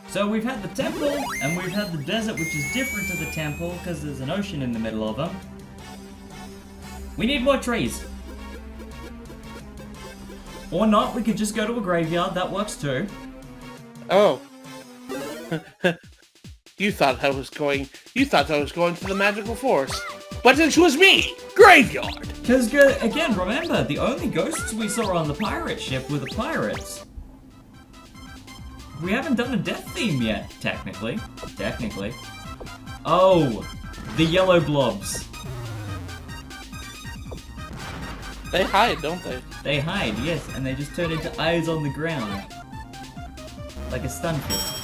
So we've had the temple, and we've had the desert, which is different to the temple, because there's an ocean in the middle of them. We need more trees. Or not, we could just go to a graveyard, that works too. Oh. You thought I was going to the magical forest. But it was me! Graveyard! Because, again, remember, the only ghosts we saw on the pirate ship were the pirates. We haven't done a death theme yet, technically. Oh, the yellow blobs. They hide, don't they? They hide, yes, and they just turn into eyes on the ground. Like a stunfisk.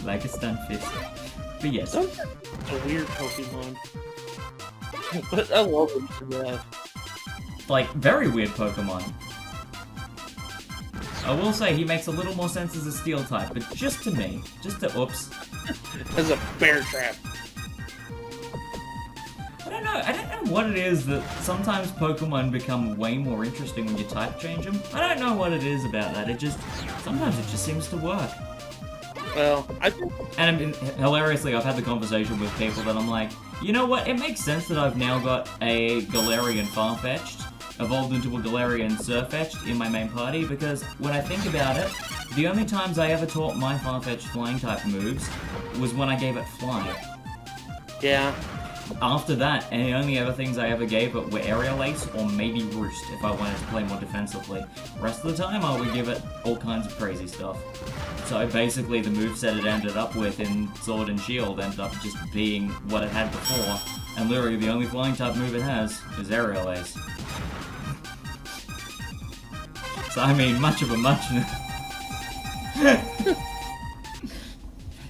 Like a stunfisk. But yes. It's a weird Pokemon. But I love him to death. Like, very weird Pokemon. I will say he makes a little more sense as a steel type, but just to me. Just to oops. As a bear trap. I don't know what it is that sometimes Pokemon become way more interesting when you type change them. I don't know what it is about that. Sometimes it just seems to work. Well, And I mean, hilariously, I've had the conversation with people that I'm like, you know what, it makes sense that I've now got a Galarian Farfetch'd, evolved into a Galarian Surfetch'd in my main party, because when I think about it, the only times I ever taught my Farfetch'd flying type moves was when I gave it Fly. yeah. After that, and the only other things I ever gave it were Aerial Ace or maybe Roost if I wanted to play more defensively. Rest of the time I would give it all kinds of crazy stuff. So basically the moveset it ended up with in Sword and Shield ended up just being what it had before, and literally the only flying type move it has is Aerial Ace. So I mean, much of a muchness.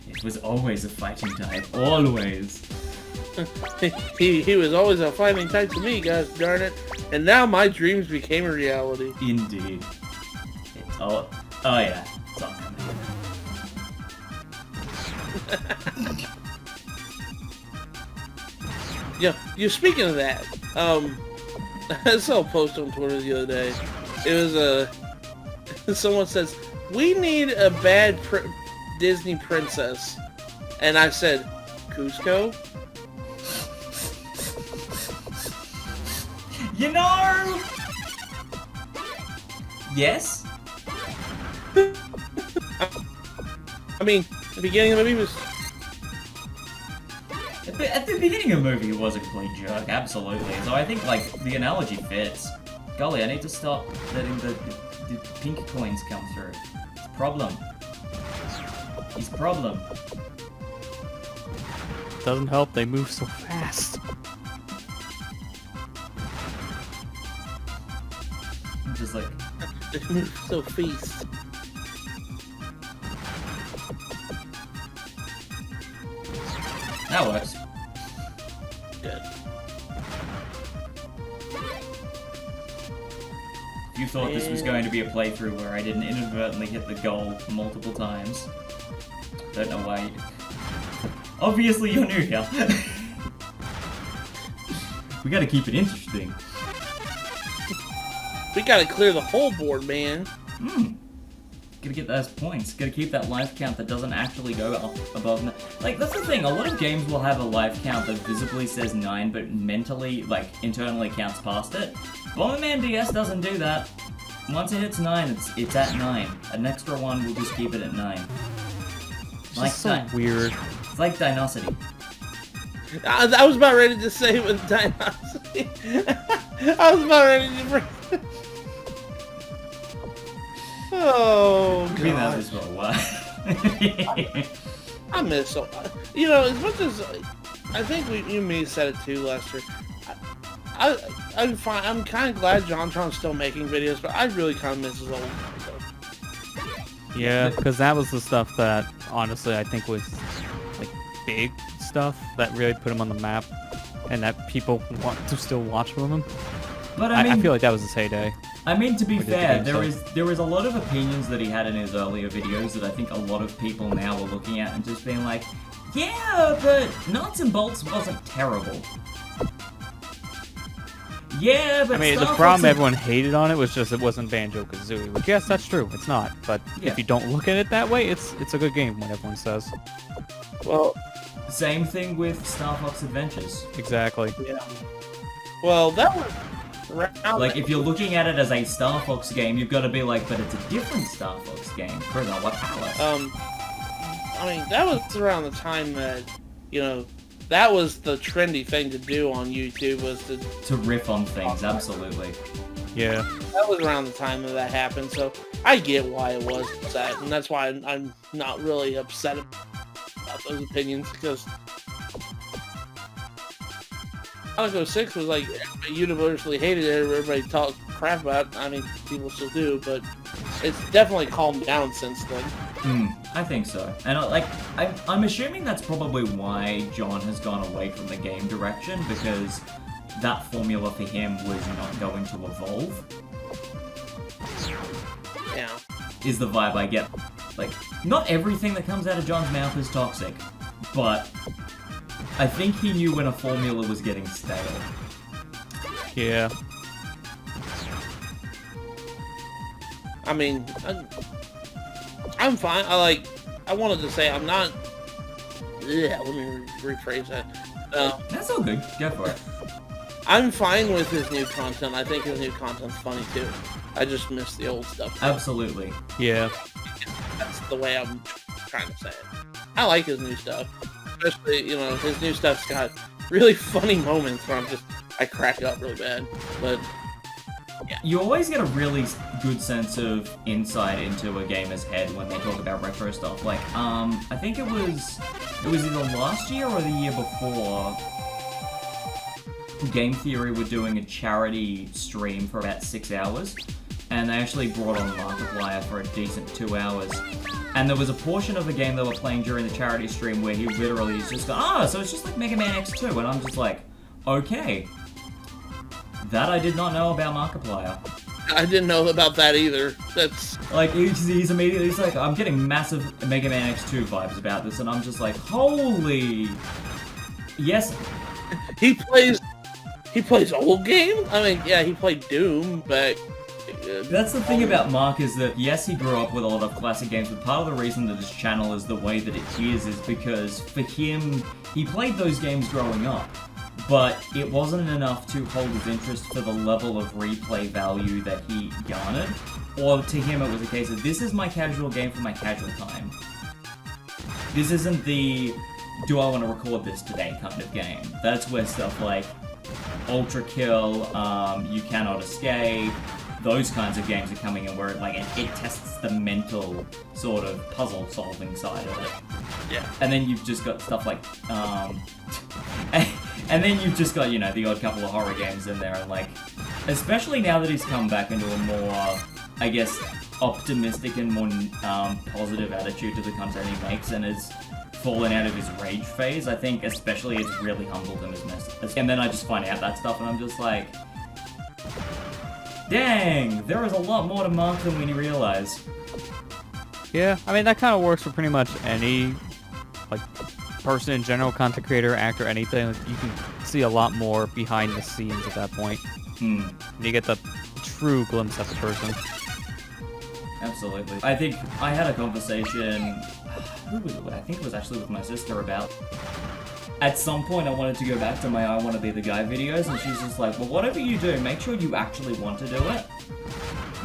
It was always a fighting type, always. he was always a fighting type to me, gosh darn it. And now my dreams became a reality. Indeed. Oh yeah. It's all coming. Yeah, speaking of that, I saw a post on Twitter the other day. It was someone says, we need a bad Disney princess. And I said, Cusco? You know! Yes? I mean, the beginning of the movie was... At the beginning of the movie, he was a complete jerk, absolutely. So I think, like, the analogy fits. Golly, I need to stop letting the pink coins come through. It's a problem. It's a problem. Doesn't help, they move so fast. I'm just like... They move so fast. That works. Good. If you thought this was going to be a playthrough where I didn't inadvertently hit the goal multiple times, don't know why. Obviously you're new here. We gotta keep it interesting. We gotta clear the whole board, man. Gotta get those points. Gotta keep that life count that doesn't actually go up above... Like, that's the thing. A lot of games will have a life count that visibly says 9, but mentally, like, internally counts past it. Bomberman DS doesn't do that. Once it hits 9, it's at 9. An extra one will just keep it at 9. It's like so weird. It's like Dynasty. I was about ready to say it with Dynasty. I was about ready to bring... Oh, God. We've been at this for a while. I miss so. You know, as much as I think you and me said it too, Lester. I'm fine. I'm kind of glad JonTron's still making videos, but I really kind of miss his old stuff. Yeah, because that was the stuff that honestly I think was like big stuff that really put him on the map, and that people want to still watch from him. But I mean, I feel like that was his heyday. I mean, to be fair, there is a lot of opinions that he had in his earlier videos that I think a lot of people now are looking at and just being like, yeah, but Nuts and Bolts wasn't terrible. Yeah, but I mean, Star the Fox problem everyone hated on it was just it wasn't Banjo-Kazooie. Which, yes, that's true. It's not. But Yeah. if you don't look at it that way, it's a good game, what everyone says. Well, Same thing with Star Fox Adventures. Exactly. yeah. Well, that was around Like, if you're looking at it as a Star Fox game, you've got to be like, but it's a different Star Fox game. Prisoner of Palace. I mean, that was around the time that, that was the trendy thing to do on YouTube, was To riff on things, absolutely. Yeah. that was around the time that happened, so I get why it was that, and that's why I'm not really upset about those opinions, because Calico 6 was like universally hated, everybody talked crap about. I mean, people still do, but it's definitely calmed down since then. I think so. And I'm assuming that's probably why John has gone away from the game direction, because that formula for him was not going to evolve. Yeah. Is the vibe I get. Like, not everything that comes out of John's mouth is toxic, but I think he knew when a formula was getting stale. Yeah. I mean, I'm fine. I wanted to say I'm not. Yeah, let me rephrase that. That's all good. Go for it. I'm fine with his new content. I think his new content's funny too. I just miss the old stuff. Absolutely. Yeah. That's the way I'm trying to say it. I like his new stuff. Especially, his new stuff's got really funny moments where I crack up really bad. But You always get a really good sense of insight into a gamer's head when they talk about retro stuff. Like, I think it was either last year or the year before, Game Theory were doing a charity stream for about 6 hours, and they actually brought on Markiplier for a decent 2 hours. And there was a portion of the game they were playing during the charity stream where he literally is just going, so it's just like Mega Man X2, and I'm just like, okay. That I did not know about Markiplier. I didn't know about that either. That's Like, he's immediately, he's like, I'm getting massive Mega Man X2 vibes about this, and I'm just like, holy... Yes. he plays old game. I mean, yeah, he played Doom, but That's the thing about Mark, is that, yes, he grew up with a lot of classic games, but part of the reason that his channel is the way that it is because, for him, he played those games growing up, but it wasn't enough to hold his interest for the level of replay value that he garnered. Or to him, it was a case of, this is my casual game for my casual time. This isn't the, do I want to record this today kind of game. That's where stuff like Ultra Kill, You Cannot Escape, those kinds of games are coming in, where it tests the mental sort of puzzle solving side of it. yeah. And then you've just got stuff like, and then you've just got, the odd couple of horror games in there, and especially now that he's come back into a more, I guess, optimistic and more positive attitude to the content he makes, and is fallen out of his rage phase, I think especially it's really humbled him as mess. And then I just find out that stuff, and I'm just like, dang, there is a lot more to Mark than we realize. Yeah, I mean, that kind of works for pretty much any, person in general, content creator, actor, anything. You can see a lot more behind the scenes at that point. And you get the true glimpse of the person. Absolutely. I think I had a conversation, who was it? I think it was actually with my sister, about, at some point I wanted to go back to my I Want to Be the Guy videos, and she's just like, well, whatever you do, make sure you actually want to do it.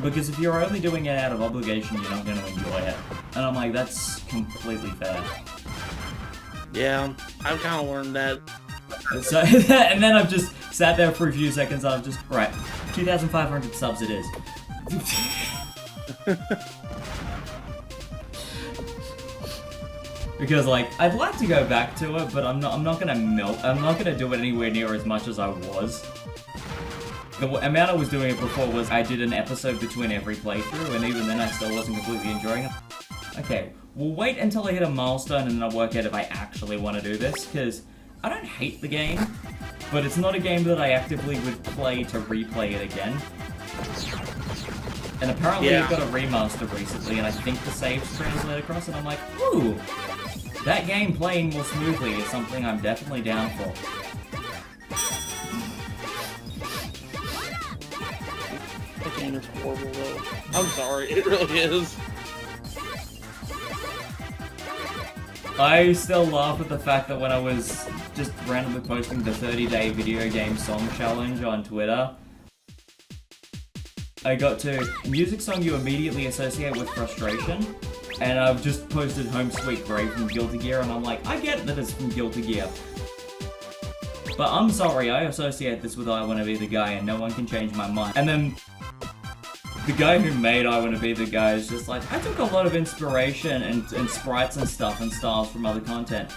Because if you're only doing it out of obligation, you're not going to enjoy it. And I'm like, that's completely fair. Yeah, I've kind of learned that. So, and then I've just sat there for a few seconds, and I've just, right, 2,500 subs it is. Because I'd like to go back to it, but I'm not gonna do it anywhere near as much as I was. The amount I was doing it before was I did an episode between every playthrough, and even then I still wasn't completely enjoying it. Okay, we'll wait until I hit a milestone and then I'll work out if I actually want to do this, because I don't hate the game, but it's not a game that I actively would play to replay it again. And apparently it got a remaster recently, and I think the saves translate across, and I'm like, ooh, that game playing more smoothly is something I'm definitely down for. game is horrible, though. I'm sorry, it really is. I still laugh at the fact that when I was just randomly posting the 30-day video game song challenge on Twitter, I got to music song you immediately associate with frustration, and I've just posted Home Sweet Grave from Guilty Gear, and I'm like, I get that it's from Guilty Gear. But I'm sorry, I associate this with I Wanna Be the Guy, and no one can change my mind. And then the guy who made I Wanna Be the Guy is just like, I took a lot of inspiration and sprites and stuff and styles from other content.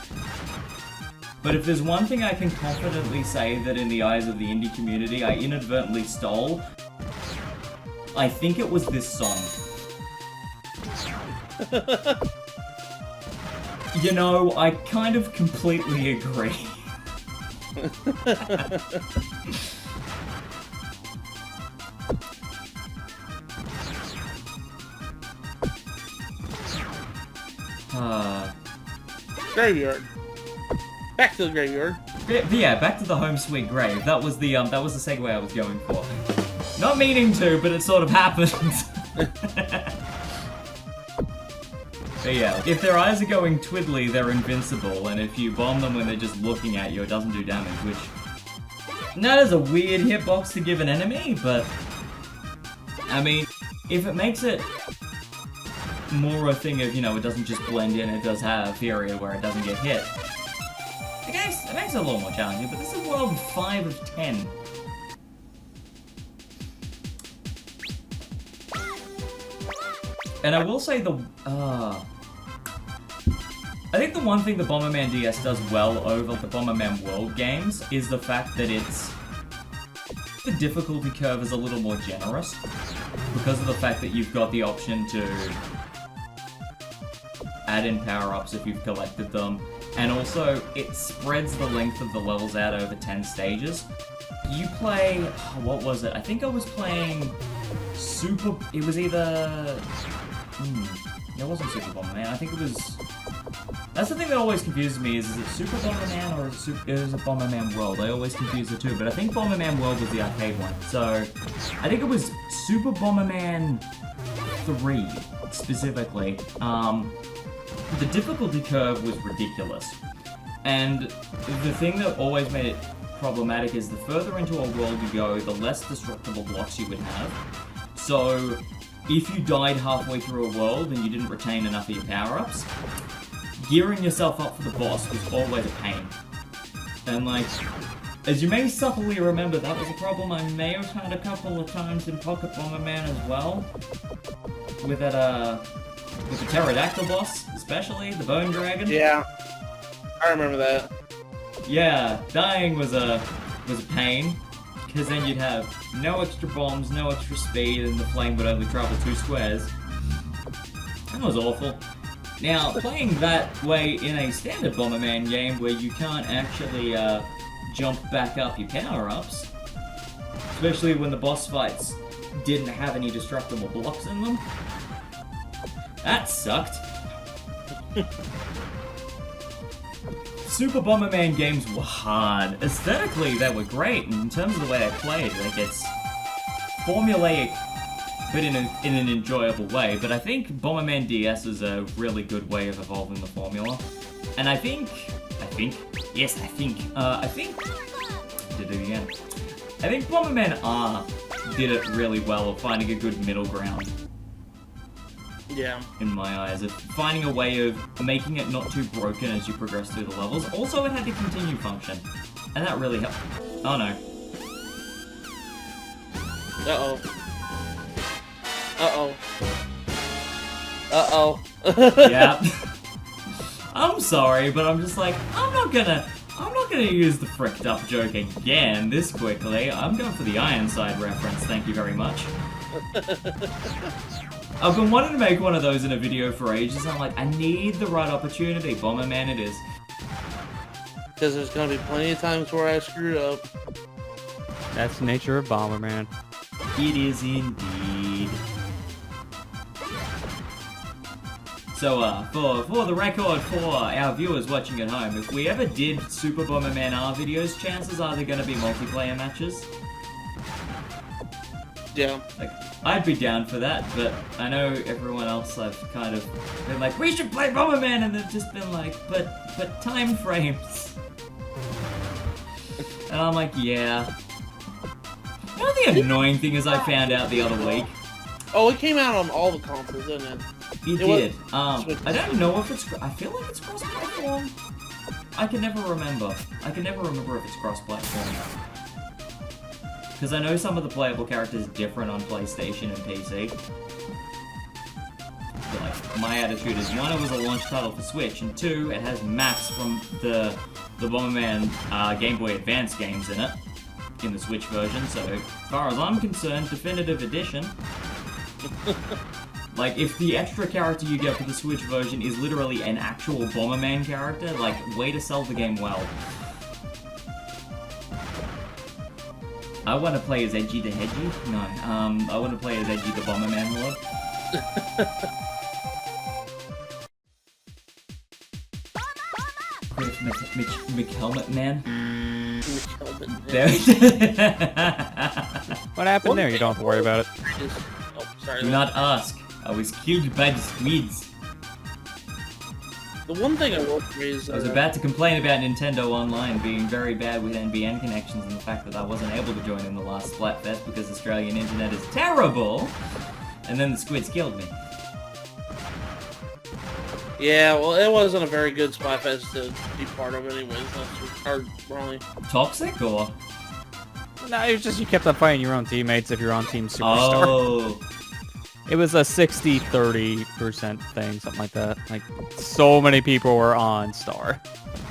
But if there's one thing I can confidently say that in the eyes of the indie community I inadvertently stole, I think it was this song. You know, I kind of completely agree. Graveyard. Back to the graveyard. Yeah, back to the Home Sweet Grave. That was the segue I was going for. Not meaning to, but it sort of happened. But yeah, if their eyes are going twiddly, they're invincible, and if you bomb them when they're just looking at you, it doesn't do damage, which... That is a weird hitbox to give an enemy, but... I mean, if it makes it more a thing of, you know, it doesn't just blend in, it does have a period where it doesn't get hit. It makes it a little more challenging, but this is world 5 of 10. And I will say I think the one thing the Bomberman DS does well over the Bomberman World games is the fact that the difficulty curve is a little more generous because of the fact that you've got the option to add in power-ups if you've collected them, and also it spreads the length of the levels out over 10 stages. You play, what was it? I think I was playing it was either... it wasn't Super Bomberman, I think it was... That's the thing that always confuses me, is it Super Bomberman or is it Bomberman World? I always confuse the two, but I think Bomberman World was the arcade one. So, I think it was Super Bomberman 3, specifically. The difficulty curve was ridiculous. And the thing that always made it problematic is the further into a world you go, the less destructible blocks you would have. So, if you died halfway through a world and you didn't retain enough of your power-ups, gearing yourself up for the boss was always a pain. And like, as you may subtly remember, that was a problem I may have had a couple of times in Pocket Bomberman as well. With that, with the Pterodactyl boss, especially, the Bone Dragon. Yeah, I remember that. Yeah, dying was a pain, because then you'd have no extra bombs, no extra speed, and the flame would only travel 2 squares. That was awful. Now, playing that way in a standard Bomberman game where you can't actually jump back up your power-ups, especially when the boss fights didn't have any destructible blocks in them, that sucked. Super Bomberman games were hard. Aesthetically, they were great, and in terms of the way I played, like, it's formulaic, but in an enjoyable way. But I think Bomberman DS is a really good way of evolving the formula. And I think, did it again. I think Bomberman R did it really well of finding a good middle ground. Yeah. In my eyes, of finding a way of making it not too broken as you progress through the levels. Also, it had the continue function, and that really helped. Oh no. Uh-oh. Uh-oh. Uh-oh. Yeah. I'm sorry, but I'm just like, I'm not gonna use the fricked up joke again this quickly. I'm going for the Ironside reference, thank you very much. I've been wanting to make one of those in a video for ages. I'm like, I need the right opportunity. Bomberman it is. Because there's going to be plenty of times where I screwed up. That's the nature of Bomberman. It is indeed. So, for the record, for our viewers watching at home, if we ever did Super Bomberman R videos, chances are they're going to be multiplayer matches. Yeah. Like, I'd be down for that, but I know everyone else I've kind of been like, we should play Bomberman, and they've just been like, but time frames. And I'm like, yeah. You know the annoying thing is I found out the other week? Oh, it came out on all the consoles, didn't it? It did. I don't know if it's, I feel like it's cross-platform. I can never remember. I can never remember if it's cross-platform. Because I know some of the playable characters are different on PlayStation and PC. But, like, my attitude is, one, it was a launch title for Switch, and two, it has maps from the Bomberman Game Boy Advance games in it, in the Switch version, so as far as I'm concerned, definitive edition. Like, if the extra character you get for the Switch version is literally an actual Bomberman character, like, way to sell the game well. I want to play as Edgy the Hedgy? No, I want to play as Edgy the Bomberman Lord. McHelmet Man? What happened there? You don't have to worry about it. Oh, sorry. Do not ask. I was killed by the squids. The one thing I will say is... I was about to complain about Nintendo Online being very bad with NBN connections and the fact that I wasn't able to join in the last Splatfest because Australian internet is terrible, and then the squids killed me. Yeah, well, it wasn't a very good Splatfest to be part of anyways. That's hard, probably. Toxic, or? No, it was just you kept on fighting your own teammates if you're on Team Superstar. Oh. It was a 60-30% thing, something like that. Like, so many people were on Star.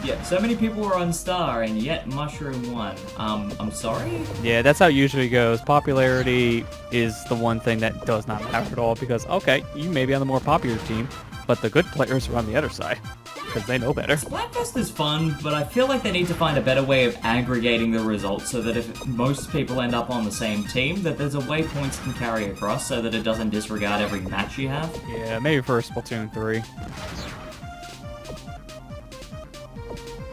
Yeah, so many people were on Star, and yet Mushroom won. I'm sorry? Yeah, that's how it usually goes. Popularity is the one thing that does not matter at all, because, okay, you may be on the more popular team, but the good players are on the other side, because they know better. Splatfest is fun, but I feel like they need to find a better way of aggregating the results so that if most people end up on the same team, that there's a way points can carry across so that it doesn't disregard every match you have. Yeah, maybe for Splatoon 3.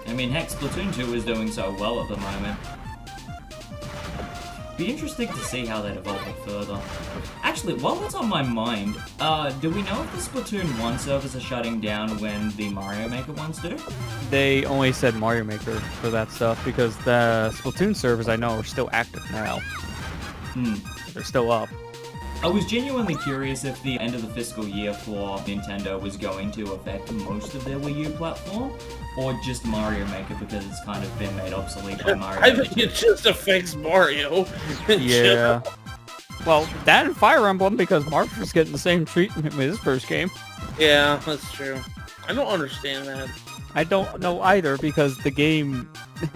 I mean, heck, Splatoon 2 is doing so well at the moment. Be interesting to see how they develop it further. Actually, while that's on my mind, do we know if the Splatoon 1 servers are shutting down when the Mario Maker ones do? They only said Mario Maker for that stuff, because the Splatoon servers I know are still active now. They're still up. I was genuinely curious if the end of the fiscal year for Nintendo was going to affect most of their Wii U platform, or just Mario Maker because it's kind of been made obsolete by Mario I Maker. think it just affects Mario. Yeah. Well, that and Fire Emblem, because Mario's getting the same treatment with his first game. Yeah, that's true. I don't understand that. I don't know either, because the game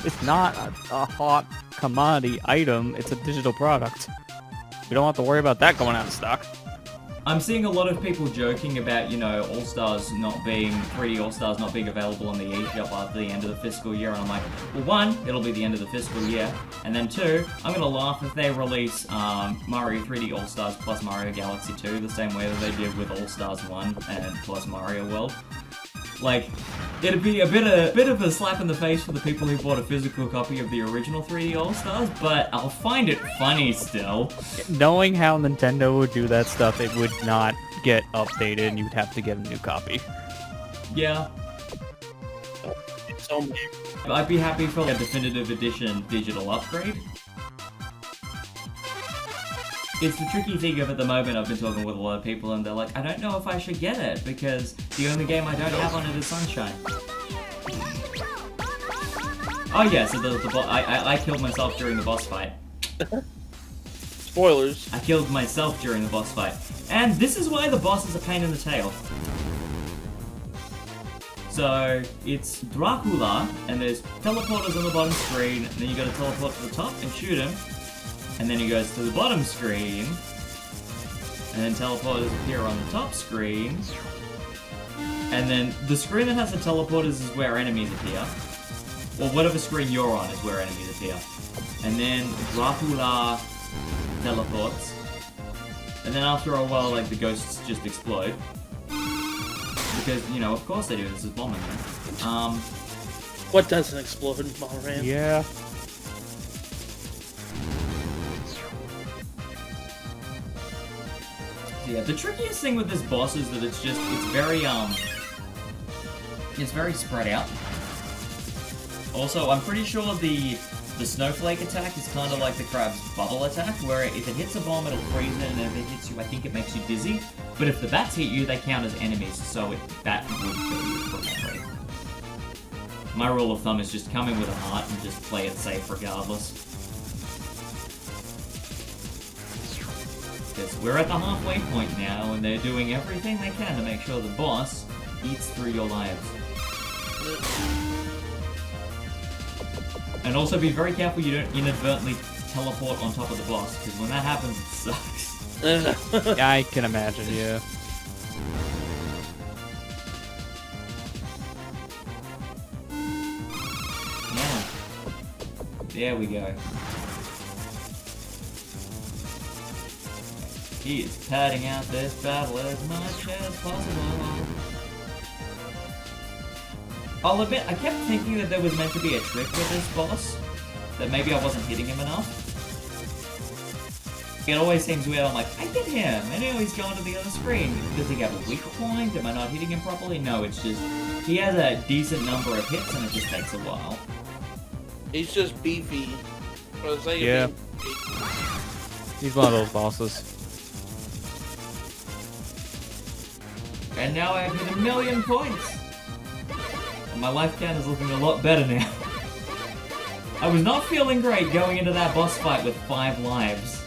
is not a hot commodity item, it's a digital product. We don't have to worry about that going out of stock. I'm seeing a lot of people joking about, you know, 3D All-Stars not being available on the eShop after the end of the fiscal year, and I'm like, well, one, it'll be the end of the fiscal year, and then two, I'm gonna laugh if they release Mario 3D All-Stars plus Mario Galaxy 2 the same way that they did with All-Stars 1 and plus Mario World. Like, it'd be a bit of a slap in the face for the people who bought a physical copy of the original 3D All-Stars, but I'll find it funny still. Knowing how Nintendo would do that stuff, it would not get updated and you'd have to get a new copy. Yeah. So I'd be happy for a definitive edition digital upgrade. It's the tricky thing of at the moment. I've been talking with a lot of people and they're like, I don't know if I should get it because the only game I don't have on it is Sunshine. Oh yeah, so I killed myself during the boss fight. Spoilers. I killed myself during the boss fight. And this is why the boss is a pain in the tail. So, it's Dracula, and there's teleporters on the bottom screen, and then you gotta teleport to the top and shoot him. And then he goes to the bottom screen, and then teleporters appear on the top screen. And then the screen that has the teleporters is where enemies appear. Or whatever screen you're on is where enemies appear. And then Dracula teleports. And then after a while, like, the ghosts just explode. Because, you know, of course they do, this is Bomberman. What doesn't explode in Bomberman? Yeah. Yeah, the trickiest thing with this boss is that it's very spread out. Also, I'm pretty sure the snowflake attack is kind of like the crab's bubble attack, where if it hits a bomb, it'll freeze it, and if it hits you, I think it makes you dizzy. But if the bats hit you, they count as enemies, so that would kill you from memory. My rule of thumb is just come in with a heart and just play it safe regardless. Because we're at the halfway point now, and they're doing everything they can to make sure the boss eats through your lives. And also be very careful you don't inadvertently teleport on top of the boss, because when that happens, it sucks. Yeah, I can imagine, yeah. Yeah. There we go. He is padding out this battle as much as possible. I'll admit, I kept thinking that there was meant to be a trick with this boss, that maybe I wasn't hitting him enough. It always seems weird, I'm like, I hit him, and now he's gone to the other screen. Does he have a weak point? Am I not hitting him properly? No, it's just, he has a decent number of hits, and it just takes a while. He's just beefy. Yeah. He's one of those bosses. And now I've hit 1,000,000 points! And my life count is looking a lot better now. I was not feeling great going into that boss fight with 5 lives.